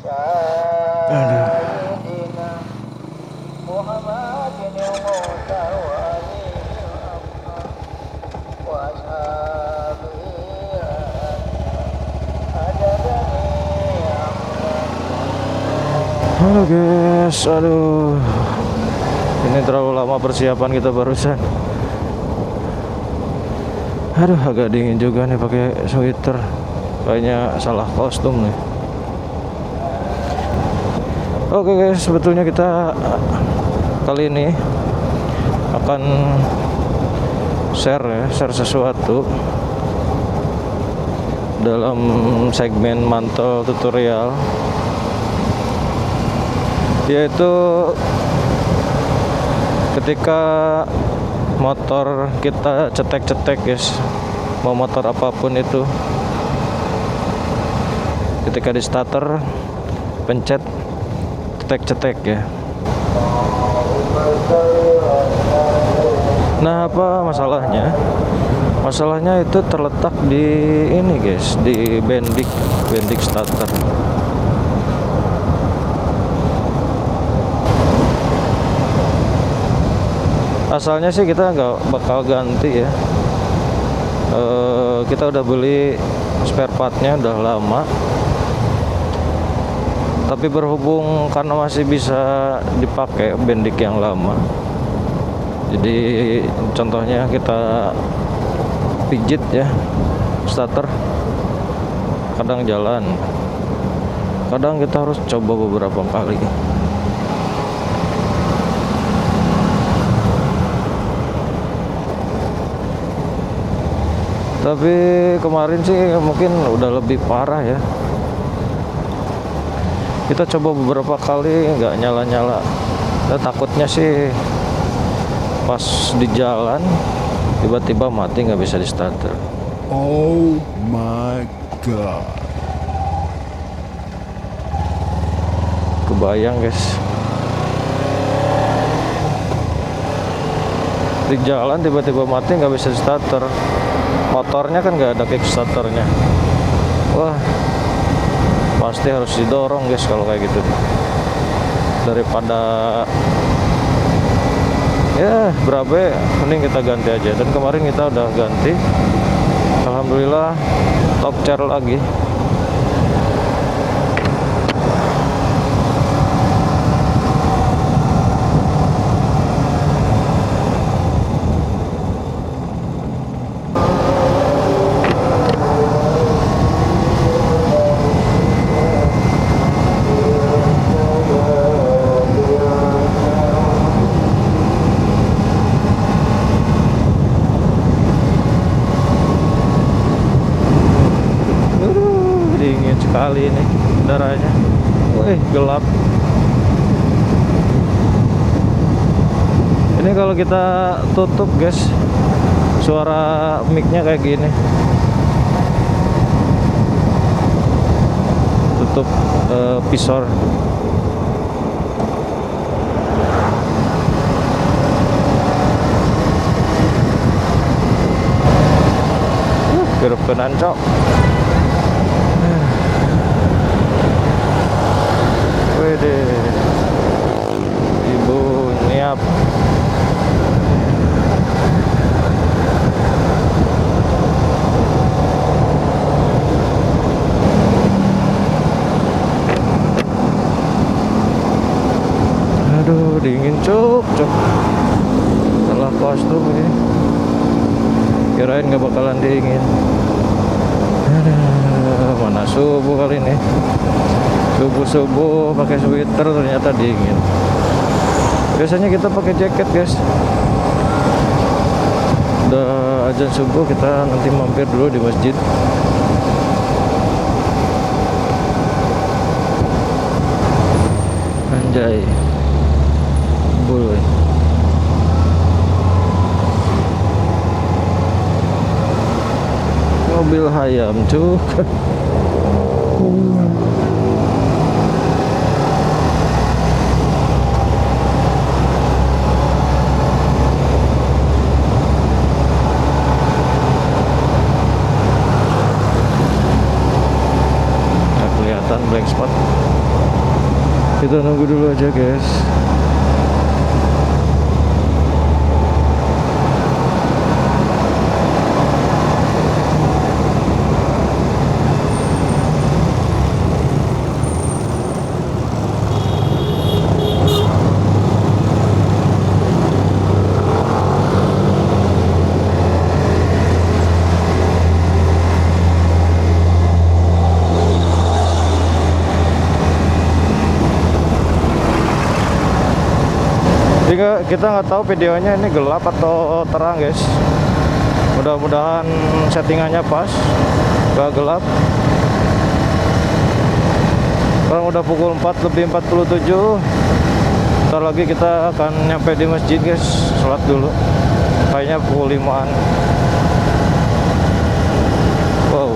Aduh. Halo guys, aduh, ini terlalu lama persiapan kita barusan. Aduh, agak dingin juga nih pakai sweater. Kayaknya salah kostum nih. Oke guys, sebetulnya kita kali ini akan share sesuatu dalam segmen mantau tutorial, yaitu ketika motor kita cetek-cetek guys, mau motor apapun itu, ketika di starter pencet cetek-cetek ya. Nah, apa masalahnya? Masalahnya itu terletak di ini guys, di bendik starter. Asalnya sih kita nggak bakal ganti ya. Kita udah beli spare partnya udah lama, tapi berhubung karena masih bisa dipakai bendik yang lama, jadi contohnya kita pijit ya starter, kadang jalan, kadang kita harus coba beberapa kali. Tapi kemarin sih mungkin udah lebih parah ya. Kita coba beberapa kali nggak nyala-nyala. Nah, takutnya sih pas di jalan tiba-tiba mati, nggak bisa di starter. Oh my god. Kebayang guys, di jalan tiba-tiba mati, nggak bisa di starter. Motornya kan nggak ada kickstarternya. Wah, pasti harus didorong guys kalau kayak gitu, daripada ya berabe, mending kita ganti aja. Dan kemarin kita udah ganti, alhamdulillah top chair lagi. Kali ini udaranya, wih gelap. Ini kalau kita tutup guys, suara mic-nya kayak gini. Tutup visor. Gerup kenan cok. Wede, ibu niap. Aduh, dingin cuk. Salah kostum ini. Kirain nggak bakalan dingin. Aduh, mana subuh kali ini. Subuh pakai sweater ternyata dingin. Biasanya kita pakai jaket guys. Udah azan subuh, kita nanti mampir dulu di masjid. Anjay, boleh. Mobil hayam cuk. Blank spot. Kita nunggu dulu aja guys. Kita nggak tahu videonya ini gelap atau terang guys. Mudah-mudahan settingannya pas, nggak gelap. Sekarang udah pukul 4 lebih 47. Ntar lagi kita akan nyampe di masjid guys. Sholat dulu. Kayaknya pukul 5-an. Wow.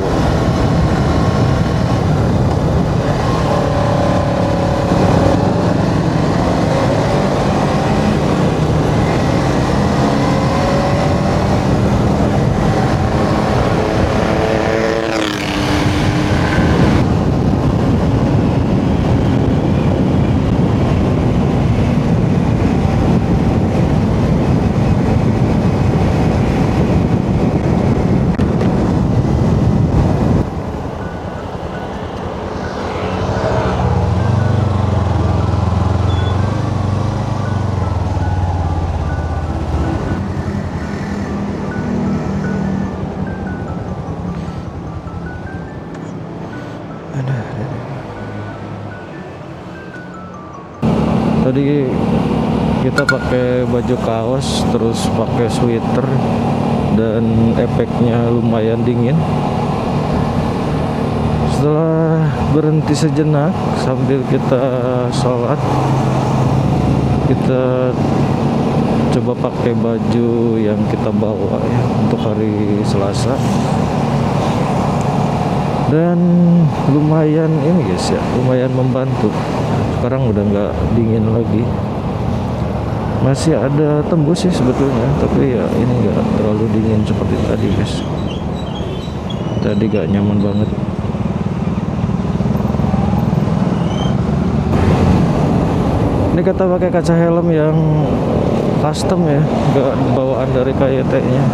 Tadi kita pakai baju kaos terus pakai sweater dan efeknya lumayan dingin. Setelah berhenti sejenak sambil kita sholat, kita coba pakai baju yang kita bawa ya untuk hari Selasa. Dan lumayan ini guys ya, lumayan membantu. Sekarang udah nggak dingin lagi, masih ada tembus sih sebetulnya, tapi ya ini nggak terlalu dingin seperti tadi guys. Tadi nggak nyaman banget. Ini kita pakai kaca helm yang custom ya, nggak bawaan dari KYT nya.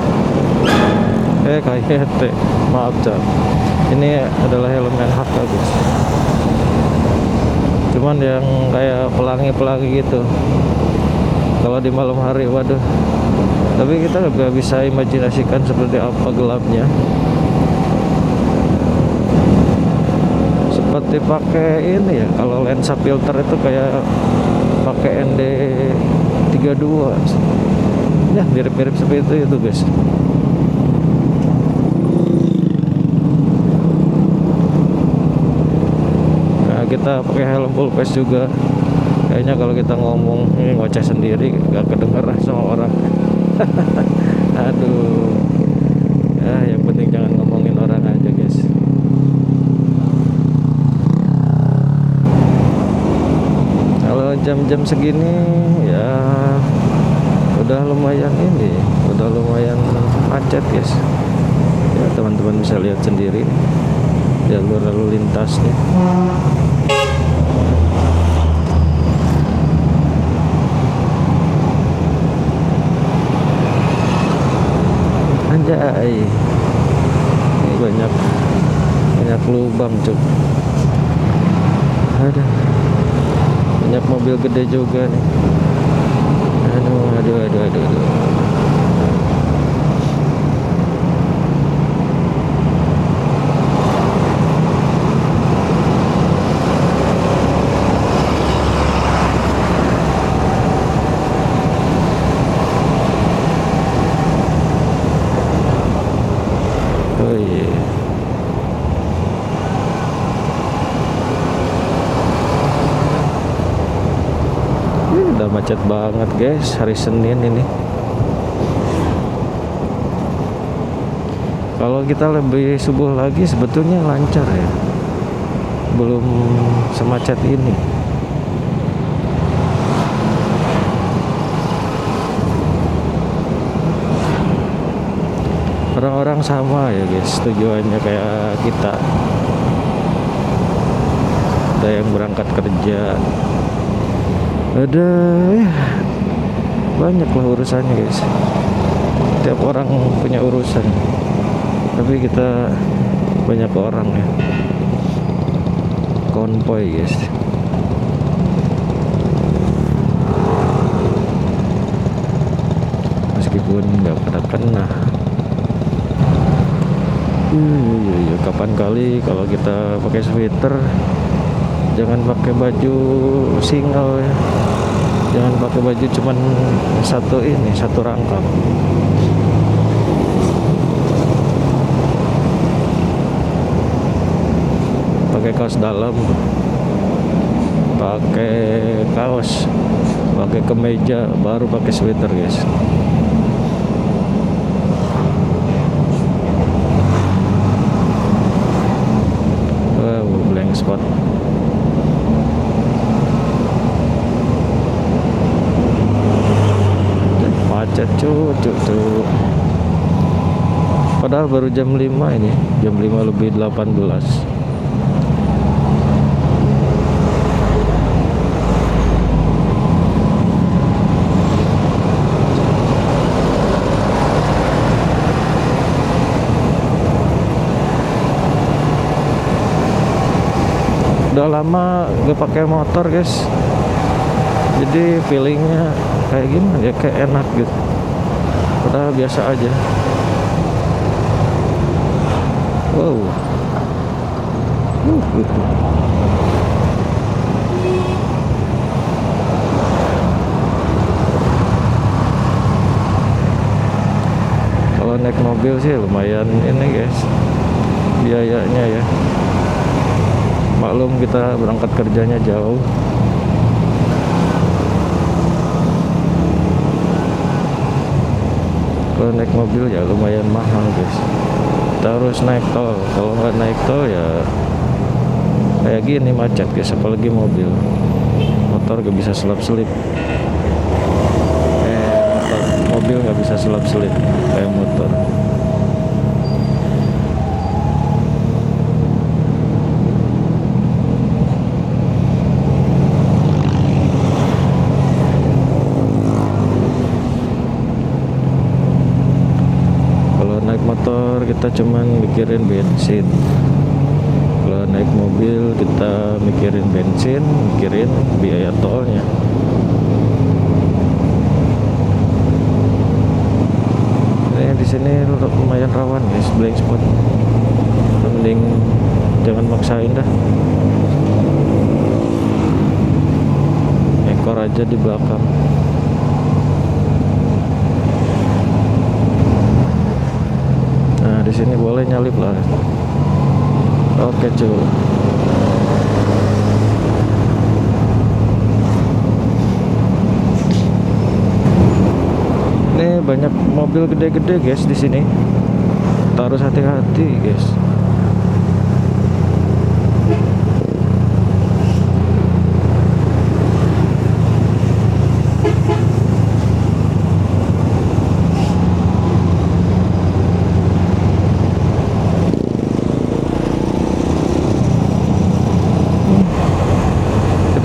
KYT, maaf Cak. Ini adalah helm NHK guys. Cuman yang kayak pelangi-pelangi gitu. Kalau di malam hari, waduh. Tapi kita nggak bisa imajinasikan seperti apa gelapnya. Seperti pakai ini ya, kalau lensa filter itu kayak pakai ND32. Ya, mirip-mirip seperti itu guys. Kita pakai helm full face juga. Kayaknya kalau kita ngomong ini ngoceh sendiri gak kedengeran sama orang. Aduh. Ya, yang penting jangan ngomongin orang aja guys. Kalau jam-jam segini ya udah lumayan ini, udah lumayan macet guys. Ya teman-teman bisa lihat sendiri jalur lalu lintasnya. Anjay, ini banyak lubang cuk. Ada banyak mobil gede juga nih. Aduh. Udah macet banget guys hari Senin ini. Kalau kita lebih subuh lagi sebetulnya lancar ya, belum semacet ini. Orang-orang sama ya guys, tujuannya kayak kita ada yang berangkat kerja, ada ya banyak lah urusannya guys. Tiap orang punya urusan, tapi kita banyak orang ya, konvoy guys. Meskipun nggak pada kena. Kapan kali kalau kita pakai sweater, jangan pakai baju single ya, jangan pakai baju cuman satu rangkap. Pakai kaos dalam, pakai kaos, pakai kemeja, baru pakai sweater guys. Blank spot. Macet cucu. Padahal baru jam 5 ini, jam 5 lebih 18. Udah lama gak pakai motor guys, jadi feelingnya kayak gimana ya, kayak enak gitu, padahal biasa aja. Wow. Kalau naik mobil sih lumayan ini guys, biayanya ya. Maklum kita berangkat kerjanya jauh. Kalau naik mobil ya lumayan mahal guys. Kita harus naik tol. Kalau nggak naik tol ya kayak gini macet guys. Apalagi mobil. Motor gak bisa selap-selip. Mobil nggak bisa selap-selip kayak motor. Motor kita cuman mikirin bensin, kalau naik mobil kita mikirin bensin, mikirin biaya tolnya. Ini di sini lumayan rawan guys, blank spot. Mending jangan maksain dah, ekor aja di belakang. Di sini boleh nyalip lah. Oke cuy. Ini banyak mobil gede-gede guys di sini. Kita harus hati-hati guys.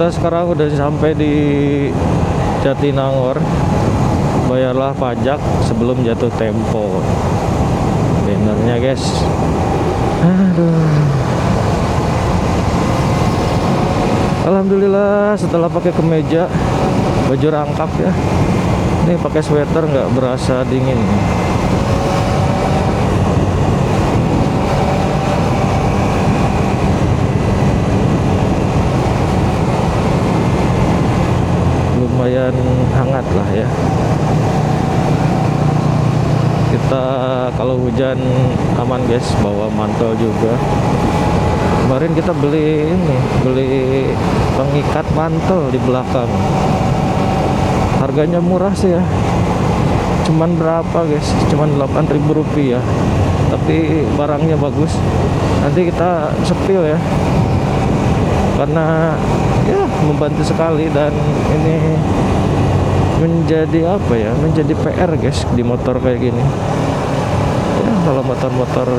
Kita sekarang udah sampai di Jatinangor. Bayarlah pajak sebelum jatuh tempo. Benernya guys. Aduh. Alhamdulillah setelah pakai kemeja, baju rangkap ya. Ini pakai sweater nggak berasa dingin. Lumayan hangat lah ya. Kita kalau hujan aman guys, bawa mantel juga. Kemarin kita beli pengikat mantel di belakang. Harganya murah sih ya. Cuman berapa guys? Cuman 8.000 rupiah. Tapi barangnya bagus. Nanti kita sepil ya. Karena ya membantu sekali, dan ini menjadi apa ya, menjadi PR guys di motor kayak gini ya. Kalau motor-motor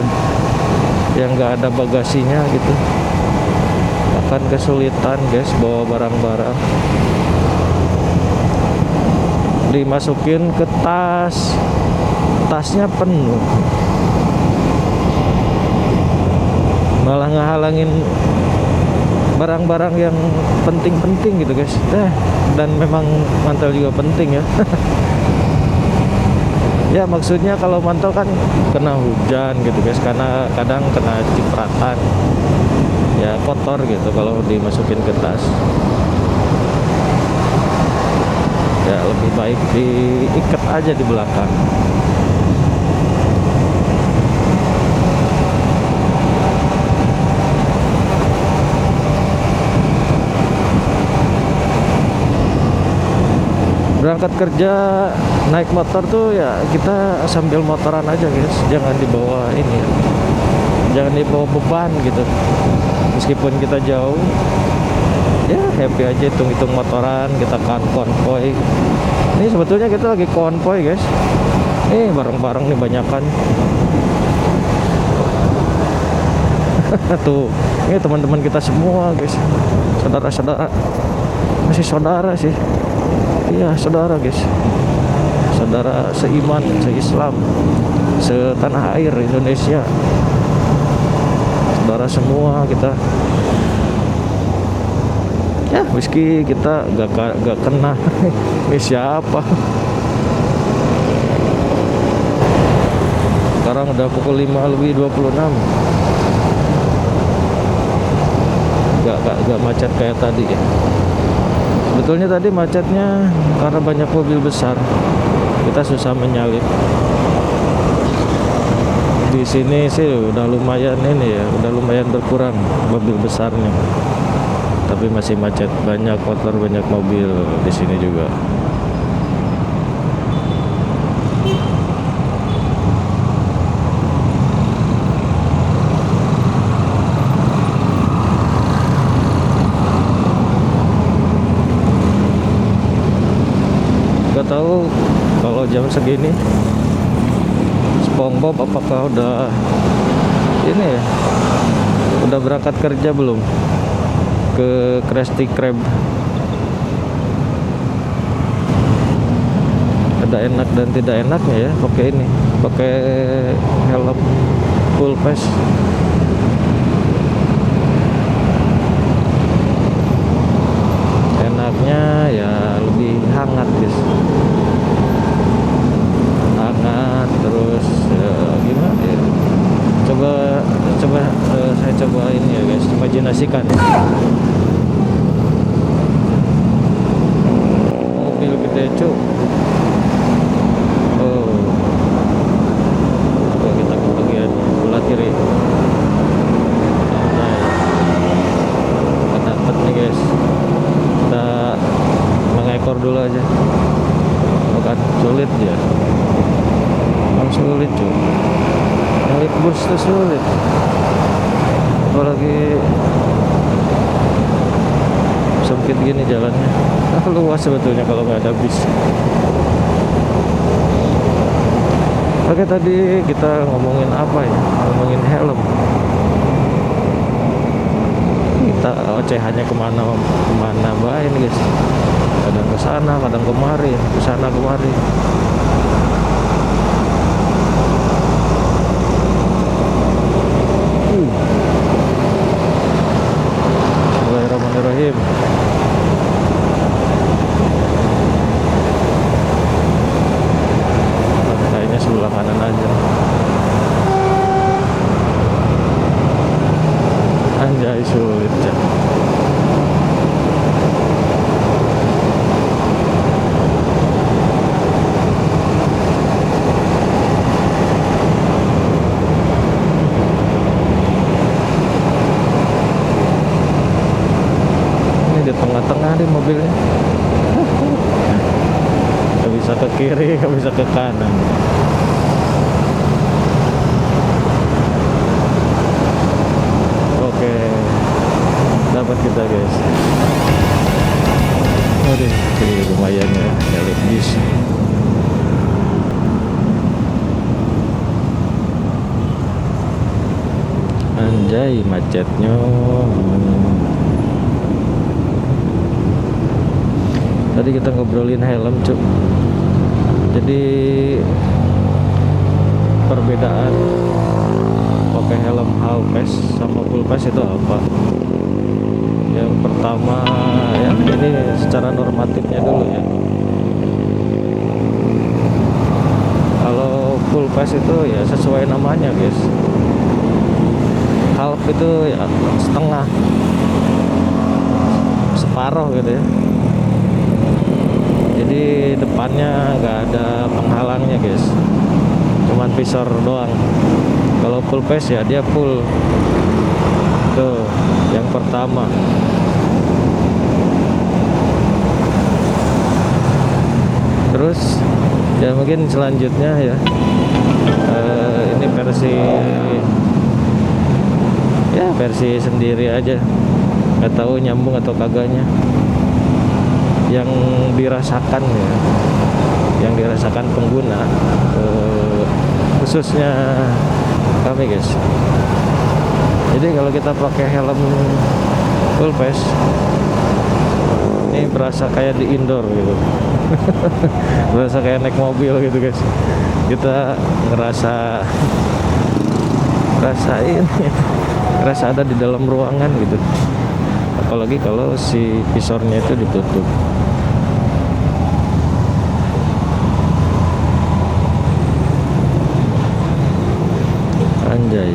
yang nggak ada bagasinya gitu, akan kesulitan guys bawa barang-barang, dimasukin ke tas, tasnya penuh, malah ngehalangin barang-barang yang penting-penting gitu guys. Dan memang mantel juga penting ya. Ya maksudnya kalau mantel kan kena hujan gitu guys, karena kadang kena cipratan ya, kotor gitu kalau dimasukin ke tas. Ya lebih baik diikat aja di belakang. Berangkat kerja naik motor tuh ya kita sambil motoran aja guys, jangan dibawa ini ya, jangan dibawa beban gitu. Meskipun kita jauh ya happy aja, hitung-hitung motoran, kita kan konvoy. Ini sebetulnya kita lagi konvoy guys, bareng-bareng nih banyakan. Tuh ini teman-teman kita semua guys, saudara-saudara, masih saudara sih. Iya saudara guys, saudara seiman, seislam, setanah air Indonesia, saudara semua kita. Ya meski kita gak kena. Ini siapa? Sekarang udah pukul 5 lebih 26. Gak macet kayak tadi ya. Sebetulnya tadi macetnya karena banyak mobil besar, kita susah menyalip. Di sini sih udah lumayan ini ya, udah lumayan berkurang mobil besarnya. Tapi masih macet, banyak motor, banyak mobil di sini juga. Tahu kalau jam segini SpongeBob apakah udah ini ya, udah berangkat kerja belum ke Krusty Krab. Ada enak dan tidak enaknya ya pakai ini, pakai helm full face. Enaknya ya lebih hangat guys, hangat terus ya, gimana ya, saya coba ini ya guys, imajinasikan mobil gede cuk. Coba kita ke bagian sebelah kiri. Nah, dapat nih guys, kita mengekor dulu aja. Bukan sulit ya, memang sulit cuy, nyalip bus itu sulit, apalagi sempit gini jalannya. Luas sebetulnya kalau nggak ada bis. Oke, tadi kita ngomongin apa ya, ngomongin helm. Kita ocehannya kemana baik nih guys, kadang ke sana, kadang kemari, ke sana kemari. Bismillahirrahmanirrahim. Kayaknya sebelah kanan aja. Anjay sulit ya. Di tengah-tengah nih mobilnya. Gak bisa ke kiri, gak bisa ke kanan. Oke, dapat kita guys. Aduh, jadi lumayan ya, nyalip bis. Anjay macetnya. Tadi kita ngobrolin helm cuk. Jadi perbedaan pakai helm half face sama full face itu apa? Yang pertama ya ini secara normatifnya dulu ya. Kalau full face itu ya sesuai namanya guys. Half itu ya setengah, separuh gitu ya. Jadi depannya nggak ada penghalangnya guys, cuman visor doang. Kalau full face ya dia full. Tuh yang pertama. Terus ya mungkin selanjutnya ya ini versi sendiri aja, nggak tahu nyambung atau kagaknya. Yang dirasakan ya, yang dirasakan pengguna khususnya kami guys. Jadi kalau kita pakai helm full face ini berasa kayak di indoor gitu. Berasa kayak naik mobil gitu guys. Kita ngerasa ada di dalam ruangan gitu. Apalagi kalau si visornya itu ditutup. Anjay.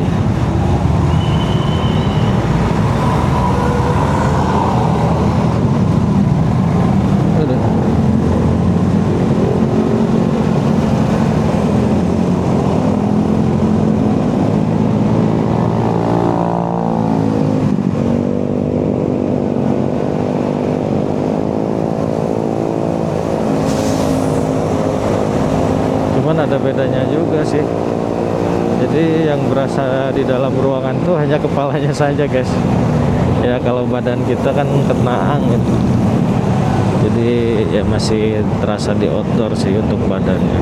Cuman ada bedanya juga sih. Jadi yang berasa di dalam ruangan tuh hanya kepalanya saja guys. Ya kalau badan kita kan kena angin, jadi ya masih terasa di outdoor sih untuk badannya.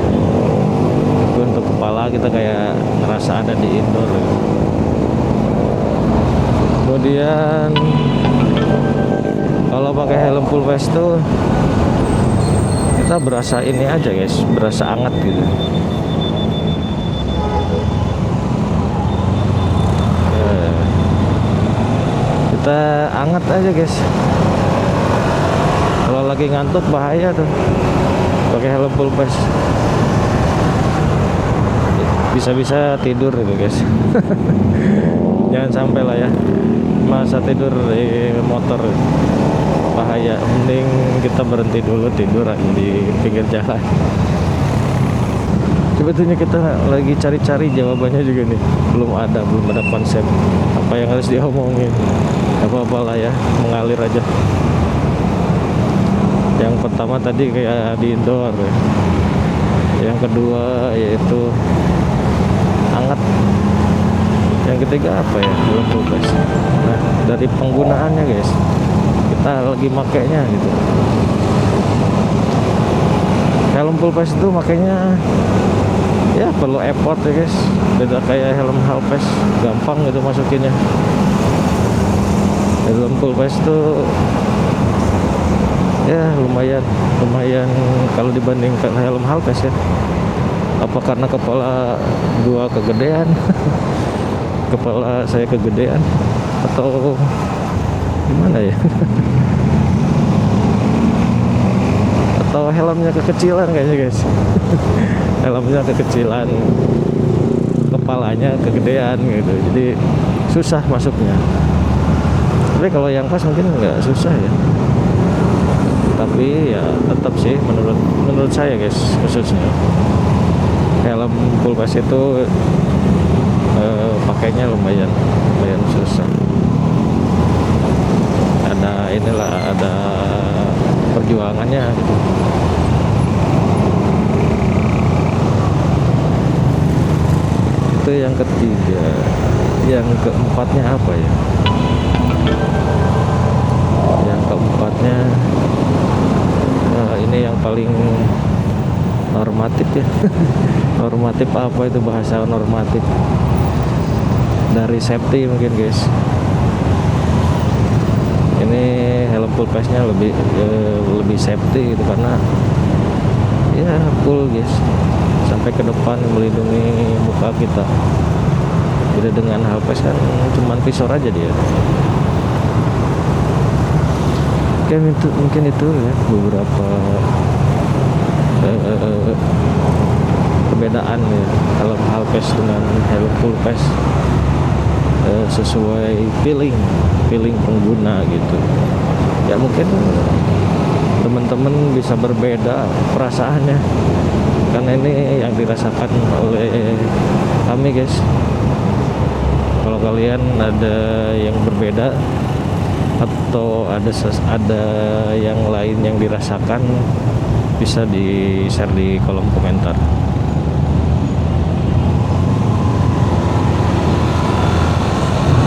Tapi untuk kepala kita kayak ngerasa ada di indoor gitu. Kemudian kalau pakai helm full face tuh kita berasa ini aja guys, berasa hangat gitu. Kita hangat aja guys. Kalau lagi ngantuk bahaya tuh pakai helm full face, bisa-bisa tidur gitu guys. Jangan sampai lah ya, masa tidur di motor bahaya. Mending kita berhenti dulu tidur di pinggir jalan. Sebetulnya kita lagi cari-cari jawabannya juga nih, belum ada konsep apa yang harus diomongin. Apa-apa lah ya, mengalir aja. Yang pertama tadi kayak di indoor ya. Yang kedua yaitu hangat. Yang ketiga apa ya, belum guys. Nah dari penggunaannya guys, kita lagi makainya gitu. Helm full face itu makanya ya perlu effort ya guys. Beda kayak helm half face, gampang gitu masukinnya. Helm full face tuh ya lumayan kalau dibandingkan helm half face ya. Apa karena kepala gua kegedean? Kepala saya kegedean atau gimana ya? Atau helmnya kekecilan kayaknya guys. Helmnya kekecilan, kepalanya kegedean gitu, jadi susah masuknya. Tapi kalau yang pas mungkin nggak susah ya. Tapi ya tetap sih menurut saya guys, khususnya helm full face itu pakainya lumayan susah. Ada perjuangannya gitu. Itu yang ketiga. Yang keempatnya apa ya? Yang keempatnya ini yang paling normatif ya. Normatif apa itu, bahasa normatif? dari safety mungkin guys. Ini helm full face nya lebih safety gitu, karena ya full guys sampai ke depan melindungi muka kita. Beda dengan half face kan cuman visor aja dia. Oke, mungkin itu ya beberapa perbedaan ya helm half face dengan helm full face, sesuai feeling pengguna gitu ya. Mungkin teman-teman bisa berbeda perasaannya, karena ini yang dirasakan oleh kami guys. Kalau kalian ada yang berbeda atau ada yang lain yang dirasakan, bisa di share di kolom komentar.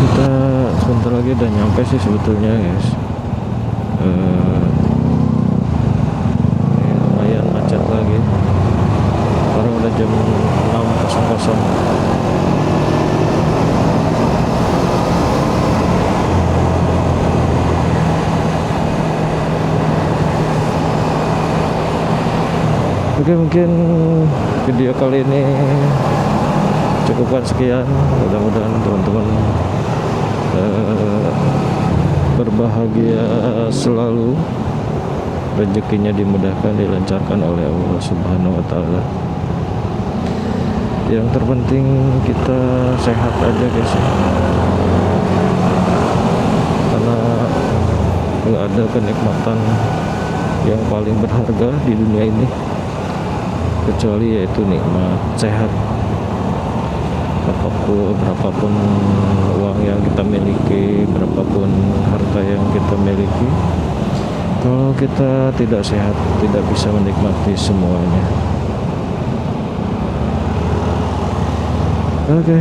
Kita sebentar lagi udah nyampe sih sebetulnya guys. Ini lumayan macet lagi karena udah jam 6.00. Oke, mungkin video kali ini cukupkan sekian. Mudah-mudahan teman-teman berbahagia selalu, rezekinya dimudahkan, dilancarkan oleh Allah Subhanahu wa Ta'ala. Yang terpenting kita sehat aja guys, karena nggak ada kenikmatan yang paling berharga di dunia ini kecuali yaitu nikmat sehat. Berapapun uang yang kita miliki, berapapun harta yang kita miliki, kalau kita tidak sehat, tidak bisa menikmati semuanya. Oke,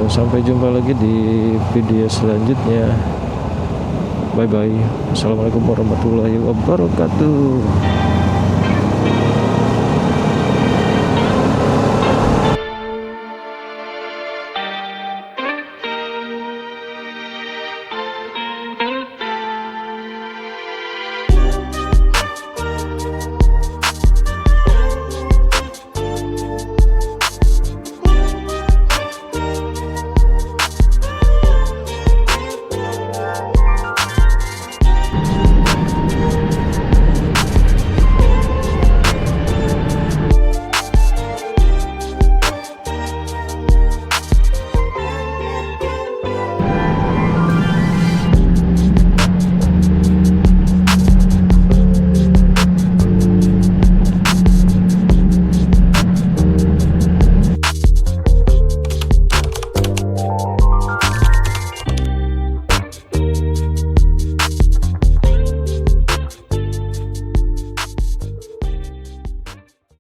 sampai jumpa lagi di video selanjutnya. Bye bye. Assalamualaikum warahmatullahi wabarakatuh.